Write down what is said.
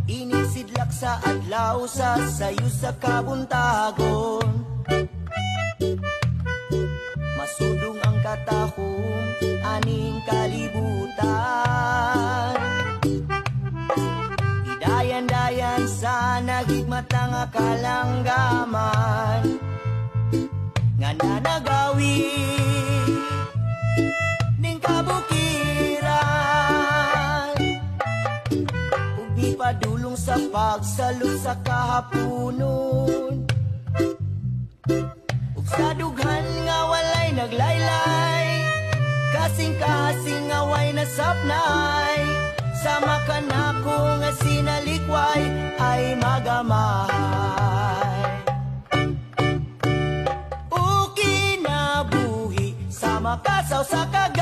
Inisidlak sa adlaw sa sayo sa kabuntagon. Masudong ang katahong aning kalibutan. Idayan-dayan sa nagigmata nga kalanggaman nga nanagawi ning kabukiran. Ug di padulong sa pagsalud sa kahapunon. Ug sa dughan nga walay naglaylay, kasing-kasing nga way nasapnay. Sama ka na ko nga sinalikway ay magamay. O kinabuhi sa makasaw sa kagat